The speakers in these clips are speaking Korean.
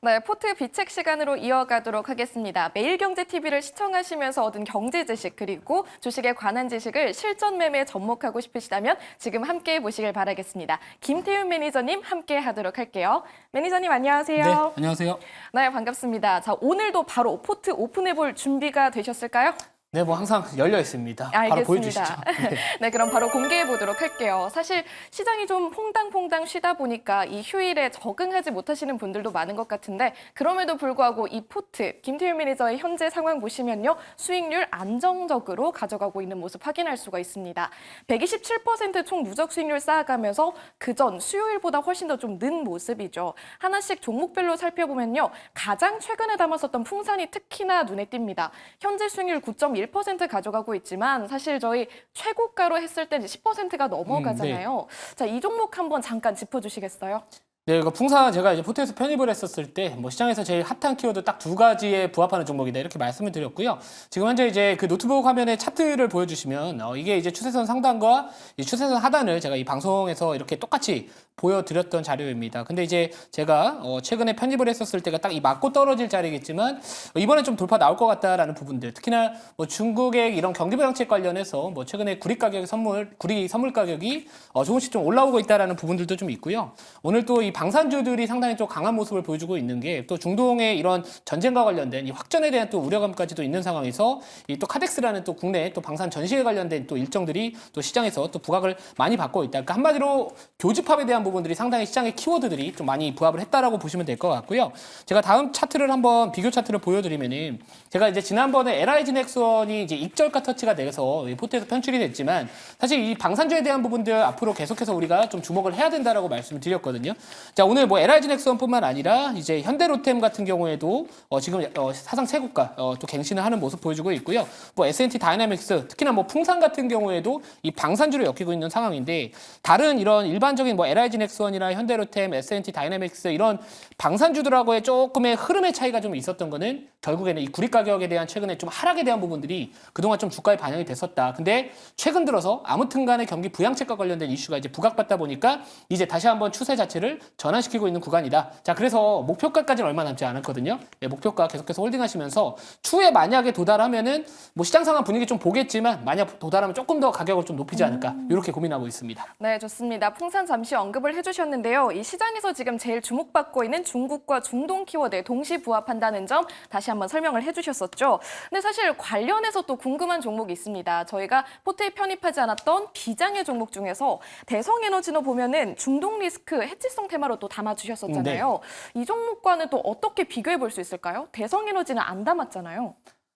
네, 포트 비책 시간으로 이어가도록 하겠습니다. 매일경제TV를 시청하시면서 얻은 경제 지식 그리고 주식에 관한 지식을 실전 매매에 접목하고 싶으시다면 지금 함께 보시길 바라겠습니다. 김태윤 매니저님 함께 하도록 할게요. 매니저님 안녕하세요. 네, 안녕하세요. 네, 반갑습니다. 자, 오늘도 바로 포트 오픈해볼 준비가 되셨을까요? 네, 뭐 항상 열려 있습니다. 바로 보여주시죠. 네. 네, 그럼 바로 공개해 보도록 할게요. 사실 시장이 좀 퐁당퐁당 쉬다 보니까 이 휴일에 적응하지 못하시는 분들도 많은 것 같은데 그럼에도 불구하고 이 포트, 김태윤 매니저의 현재 상황 보시면요. 수익률 안정적으로 가져가고 있는 모습 확인할 수가 있습니다. 127%총 누적 수익률 쌓아가면서 그전 수요일보다 훨씬 더 좀 는 모습이죠. 하나씩 종목별로 살펴보면요. 가장 최근에 담았었던 풍산이 특히나 눈에 띕니다. 현재 수익률 9.1% 가져가고 있지만 사실 저희 최고가로 했을 때 10%가 넘어가잖아요. 네. 자, 이 종목 한번 잠깐 짚어주시겠어요? 네, 이거 풍산 제가 이제 포트에서 편입을 했었을 때 뭐 시장에서 제일 핫한 키워드 딱 두 가지에 부합하는 종목이다 이렇게 말씀을 드렸고요. 지금 현재 이제 그 노트북 화면에 차트를 보여주시면 이게 이제 추세선 상단과 이 추세선 하단을 제가 이 방송에서 이렇게 똑같이 보여드렸던 자료입니다. 근데 이제 제가 최근에 편입을 했었을 때가 딱 이 맞고 떨어질 자리겠지만 이번에 좀 돌파 나올 것 같다라는 부분들, 특히나 뭐 중국의 이런 경기 부양책 관련해서 뭐 최근에 구리 선물 가격이 조금씩 좀 올라오고 있다라는 부분들도 좀 있고요. 오늘 또 이 방산주들이 상당히 좀 강한 모습을 보여주고 있는 게 또 중동의 이런 전쟁과 관련된 이 확전에 대한 또 우려감까지도 있는 상황에서 이 또 카덱스라는 또 국내 또 방산 전시에 관련된 또 일정들이 또 시장에서 또 부각을 많이 받고 있다. 그러니까 한마디로 교집합에 대한 부분들이 상당히 시장의 키워드들이 좀 많이 부합을 했다라고 보시면 될 것 같고요. 제가 다음 차트를 한번 비교 차트를 보여드리면은 제가 이제 지난번에 LIG 넥슨이 이제 익절가 터치가 돼서 포트에서 편출이 됐지만 사실 이 방산주에 대한 부분들 앞으로 계속해서 우리가 좀 주목을 해야 된다라고 말씀을 드렸거든요. 자, 오늘 뭐 LIG 넥슨뿐만 아니라 이제 현대로템 같은 경우에도 지금 사상 최고가 또 갱신을 하는 모습 보여주고 있고요. 뭐 S&T 다이나믹스 특히나 뭐 풍산 같은 경우에도 이 방산주를 엮이고 있는 상황인데 다른 이런 일반적인 뭐 LIG 넥슨이나 현대로템, S&T 다이나믹스 이런 방산주들하고의 조금의 흐름의 차이가 좀 있었던 거는 결국에는 이 구리 가격에 대한 최근에 좀 하락에 대한 부분들이 그동안 좀 주가에 반영이 됐었다. 근데 최근 들어서 아무튼 간에 경기 부양책과 관련된 이슈가 이제 부각받다 보니까 이제 다시 한번 추세 자체를 전환시키고 있는 구간이다. 자, 그래서 목표가까지는 얼마 남지 않았거든요. 네, 목표가 계속해서 홀딩하시면서 추후에 만약에 도달하면은 뭐 시장 상황 분위기 좀 보겠지만 만약 도달하면 조금 더 가격을 좀 높이지 않을까 이렇게 고민하고 있습니다. 네, 좋습니다. 풍산 잠시 언급을 해주셨는데요. 이 시장에서 지금 제일 주목받고 있는 중국과 중동 키워드에 동시 부합한다는 점 다시 한번 설명을 해주셨었죠. 근데 사실 관련해서 또 궁금한 종목이 있습니다. 저희가 포트에 편입하지 않았던 비장의 종목 중에서 대성에너지로 보면은 중동 리스크 해지성 테마로 또 담아주셨었잖아요. 이 종목과는 또 어떻게 비교해 볼 수 있을까요? 대성에너지는 안 담았잖아요.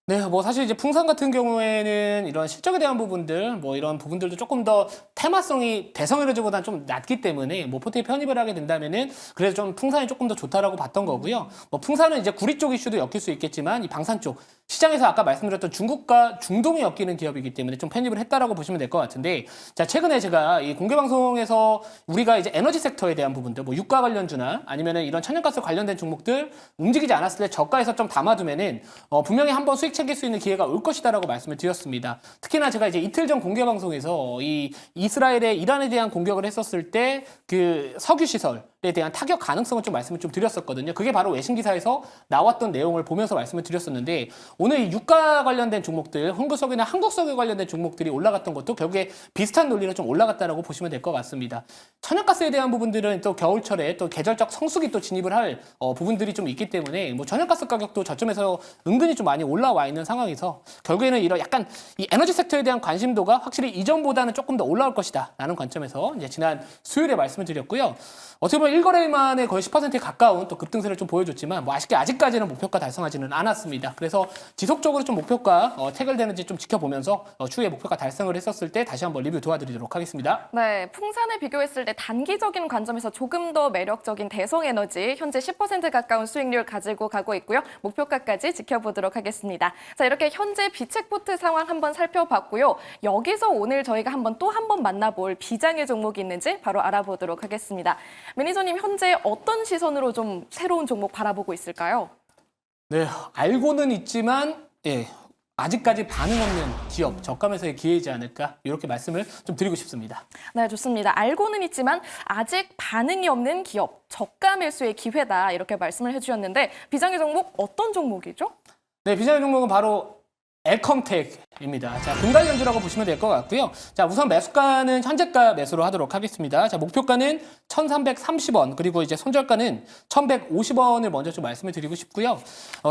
네, 뭐 사실 이제 풍산 같은 경우에는 이런 실적에 대한 부분들, 뭐 이런 부분들도 조금 더 테마성이 대성에너지보다는 좀 낮기 때문에 뭐 포트에 편입을 하게 된다면은 그래서 좀 풍산이 조금 더 좋다라고 봤던 거고요. 뭐 풍산은 이제 구리 쪽 이슈도 엮일 수 있겠지만 이 방산 쪽 시장에서 아까 말씀드렸던 중국과 중동이 엮이는 기업이기 때문에 좀 편입을 했다라고 보시면 될 것 같은데 자, 최근에 제가 이 공개 방송에서 우리가 이제 에너지 섹터에 대한 부분들, 뭐 유가 관련주나 아니면은 이런 천연가스 관련된 종목들 움직이지 않았을 때 저가에서 좀 담아두면은 분명히 한번 수익 챙길 수 있는 기회가 올 것이다라고 말씀을 드렸습니다. 특히나 제가 이제 이틀 전 공개 방송에서 이 이스라엘의 이란에 대한 공격을 했었을 때 그 석유 시설에 대한 타격 가능성을 좀 말씀을 좀 드렸었거든요. 그게 바로 외신 기사에서 나왔던 내용을 보면서 말씀을 드렸었는데 오늘 이 유가 관련된 종목들, 흥구석유나 한국석유 관련된 종목들이 올라갔던 것도 결국에 비슷한 논리로 좀 올라갔다라고 보시면 될 것 같습니다. 천연가스에 대한 부분들은 또 겨울철에 또 계절적 성수기 또 진입을 할 부분들이 좀 있기 때문에 뭐 천연가스 가격도 저점에서 은근히 좀 많이 올라와 있는 상황에서 결국에는 이런 약간 이 에너지 섹터에 대한 관심도가 확실히 이전보다는 조금 더 올라올 것이다 라는 관점에서 이제 지난 수요일에 말씀을 드렸고요. 어떻게 보면 1거래 만에 거의 10%에 가까운 또 급등세를 좀 보여줬지만 뭐 아직까지는 목표가 달성하지는 않았습니다. 그래서 지속적으로 좀 목표가 체결되는지 좀 지켜보면서 추후에 목표가 달성을 했었을 때 다시 한번 리뷰 도와드리도록 하겠습니다. 네, 풍산에 비교했을 때 단기적인 관점에서 조금 더 매력적인 대성에너지 현재 10% 가까운 수익률 가지고 가고 있고요. 목표가까지 지켜보도록 하겠습니다. 자, 이렇게 현재 비책 포트 상황 한번 살펴봤고요. 여기서 오늘 저희가 또 한 번 만나볼 비장의 종목이 있는지 바로 알아보도록 하겠습니다. 매니저님 현재 어떤 시선으로 좀 새로운 종목 바라보고 있을까요? 네, 알고는 있지만 예. 아직까지 반응 없는 기업, 저가 매수의 기회이지 않을까 이렇게 말씀을 좀 드리고 싶습니다. 네, 좋습니다. 알고는 있지만 아직 반응이 없는 기업, 저가 매수의 기회다 이렇게 말씀을 해주셨는데 비장의 종목 어떤 종목이죠? 네, 비장의 종목은 바로 엘컴텍입니다. 자, 금관련주라고 보시면 될 것 같고요. 자, 우선 매수가는 현재가 매수로 하도록 하겠습니다. 자, 목표가는 1,330원, 그리고 이제 손절가는 1,150원을 먼저 좀 말씀을 드리고 싶고요.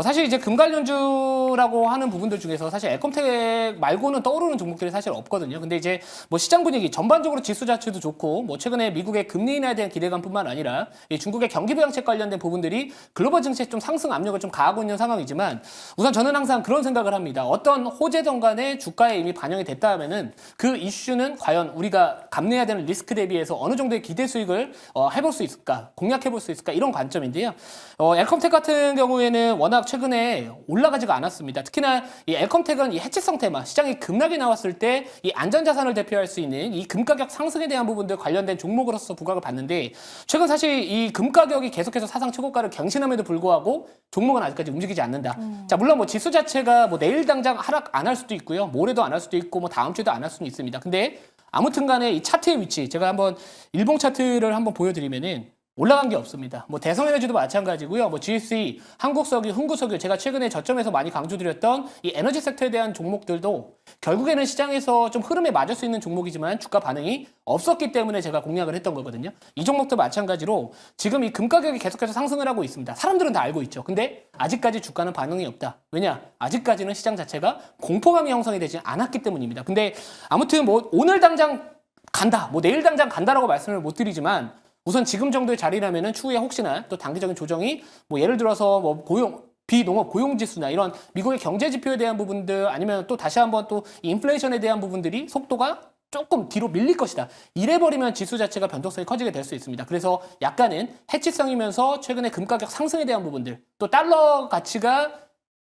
사실 이제 금관련주라고 하는 부분들 중에서 사실 엘컴텍 말고는 떠오르는 종목들이 사실 없거든요. 근데 이제 뭐 시장 분위기 전반적으로 지수 자체도 좋고, 뭐 최근에 미국의 금리 인하에 대한 기대감뿐만 아니라 이 중국의 경기 부양책 관련된 부분들이 글로벌 증시에 좀 상승 압력을 좀 가하고 있는 상황이지만, 우선 저는 항상 그런 생각을 합니다. 어떤 호재정 간에 주가에 이미 반영이 됐다 하면은 그 이슈는 과연 우리가 감내해야 되는 리스크 대비해서 어느 정도의 기대 수익을 해볼 수 있을까, 공략해볼 수 있을까, 이런 관점인데요. 엘컴텍 같은 경우에는 워낙 최근에 올라가지가 않았습니다. 특히나 이 엘컴텍은 이 해치성 테마, 시장이 급락이 나왔을 때 이 안전자산을 대표할 수 있는 이 금 가격 상승에 대한 부분들 관련된 종목으로서 부각을 받는데, 최근 사실 이 금 가격이 계속해서 사상 최고가를 갱신함에도 불구하고 종목은 아직까지 움직이지 않는다. 자, 물론 뭐 지수 자체가 뭐 내일 당장 하락 안 할 수도 있고요. 모레도 안 할 수도 있고 뭐 다음 주에도 안 할 수는 있습니다. 근데 아무튼 간에 이 차트의 위치, 제가 한번 일봉 차트를 한번 보여드리면은 올라간 게 없습니다. 뭐 대성에너지도 마찬가지고요. 뭐 GSE, 한국석유, 흥구석유, 제가 최근에 저점에서 많이 강조드렸던 이 에너지 섹터에 대한 종목들도 결국에는 시장에서 좀 흐름에 맞을 수 있는 종목이지만 주가 반응이 없었기 때문에 제가 공략을 했던 거거든요. 이 종목도 마찬가지로 지금 이 금 가격이 계속해서 상승을 하고 있습니다. 사람들은 다 알고 있죠. 근데 아직까지 주가는 반응이 없다. 왜냐? 아직까지는 시장 자체가 공포감이 형성이 되지 않았기 때문입니다. 근데 아무튼 뭐 오늘 당장 간다, 뭐 내일 당장 간다라고 말씀을 못 드리지만, 우선 지금 정도의 자리라면은 추후에 혹시나 또 단기적인 조정이 뭐 예를 들어서 뭐 비농업 고용지수나 이런 미국의 경제 지표에 대한 부분들, 아니면 또 다시 한번 또 인플레이션에 대한 부분들이 속도가 조금 뒤로 밀릴 것이다. 이래버리면 지수 자체가 변동성이 커지게 될 수 있습니다. 그래서 약간은 해치성이면서 최근에 금 가격 상승에 대한 부분들, 또 달러 가치가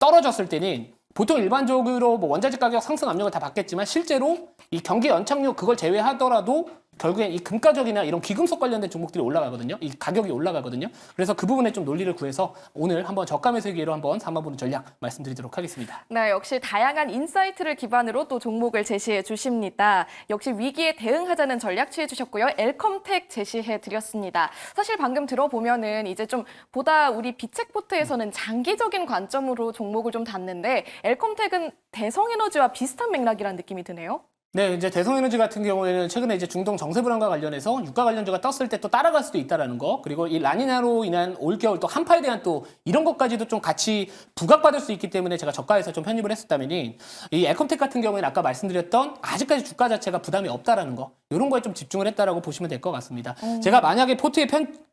떨어졌을 때는 보통 일반적으로 뭐 원자재 가격 상승 압력을 다 받겠지만, 실제로 이 경기 연착륙 그걸 제외하더라도 결국엔 이 금가격이나 이런 귀금속 관련된 종목들이 올라가거든요. 이 가격이 올라가거든요. 그래서 그 부분에 좀 논리를 구해서 오늘 한번 저가 매수 기회로 한번 삼아보는 전략 말씀드리도록 하겠습니다. 네, 역시 다양한 인사이트를 기반으로 또 종목을 제시해 주십니다. 역시 위기에 대응하자는 전략 취해 주셨고요. 엘컴텍 제시해 드렸습니다. 사실 방금 들어보면은 이제 좀 보다 우리 비책포트에서는 장기적인 관점으로 종목을 좀 닿는데, 엘컴텍은 대성에너지와 비슷한 맥락이라는 느낌이 드네요. 네, 이제 대성에너지 같은 경우에는 최근에 이제 중동 정세 불안과 관련해서 유가 관련주가 떴을 때 또 따라갈 수도 있다라는 거, 그리고 이 라니냐로 인한 올겨울 또 한파에 대한 또 이런 것까지도 좀 같이 부각받을 수 있기 때문에 제가 저가에서 좀 편입을 했었다면이, 이 엘컴텍 같은 경우에는 아까 말씀드렸던 아직까지 주가 자체가 부담이 없다라는 거, 이런 거에 좀 집중을 했다라고 보시면 될 것 같습니다. 제가 만약에 포트에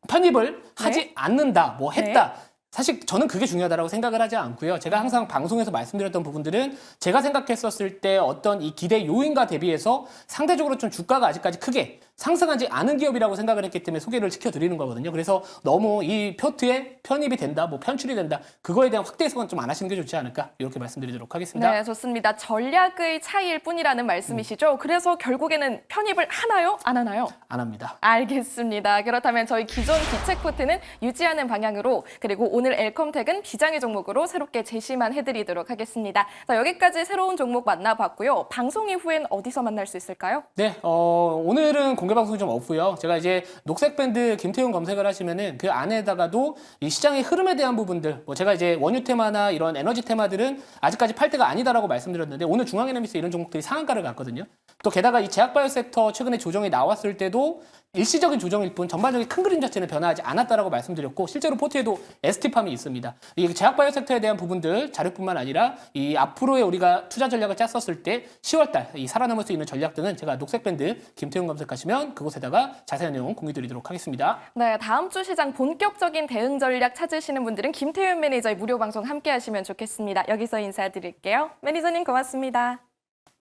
편입을 하지 않는다, 뭐 했다. 사실 저는 그게 중요하다고 생각을 하지 않고요. 제가 항상 방송에서 말씀드렸던 부분들은 제가 생각했었을 때 어떤 이 기대 요인과 대비해서 상대적으로 좀 주가가 아직까지 크게 상승하지 않은 기업이라고 생각을 했기 때문에 소개를 시켜드리는 거거든요. 그래서 너무 이 포트에 편입이 된다, 뭐 편출이 된다, 그거에 대한 확대 해석은 좀 안 하시는 게 좋지 않을까, 이렇게 말씀드리도록 하겠습니다. 네, 좋습니다. 전략의 차이일 뿐이라는 말씀이시죠? 그래서 결국에는 편입을 하나요? 안 하나요? 안 합니다. 알겠습니다. 그렇다면 저희 기존 비책포트는 유지하는 방향으로, 그리고 오늘 엘컴텍은 비장의 종목으로 새롭게 제시만 해드리도록 하겠습니다. 자, 여기까지 새로운 종목 만나봤고요. 방송 이후엔 어디서 만날 수 있을까요? 네, 오늘은 공개 방송이 좀 없고요. 제가 이제 녹색 밴드 김태훈 검색을 하시면은 그 안에다가도 이 시장의 흐름에 대한 부분들, 뭐 제가 이제 원유 테마나 이런 에너지 테마들은 아직까지 팔 때가 아니다라고 말씀드렸는데, 오늘 중앙에너미스 이런 종목들이 상한가를 갔거든요. 또 게다가 이 제약바이오 섹터 최근에 조정이 나왔을 때도 일시적인 조정일 뿐 전반적인 큰 그림 자체는 변화하지 않았다라고 말씀드렸고, 실제로 포트에도 ST팜이 있습니다. 이 제약바이오 섹터에 대한 부분들 자료뿐만 아니라 이 앞으로의 우리가 투자 전략을 짰었을 때 10월달 이 살아남을 수 있는 전략 등은 제가 녹색 밴드 김태훈 검색하시면 그곳에다가 자세한 내용 공유드리도록 하겠습니다. 네, 다음 주 시장 본격적인 대응 전략 찾으시는 분들은 김태윤 매니저의 무료 방송 함께 하시면 좋겠습니다. 여기서 인사드릴게요. 매니저님 고맙습니다.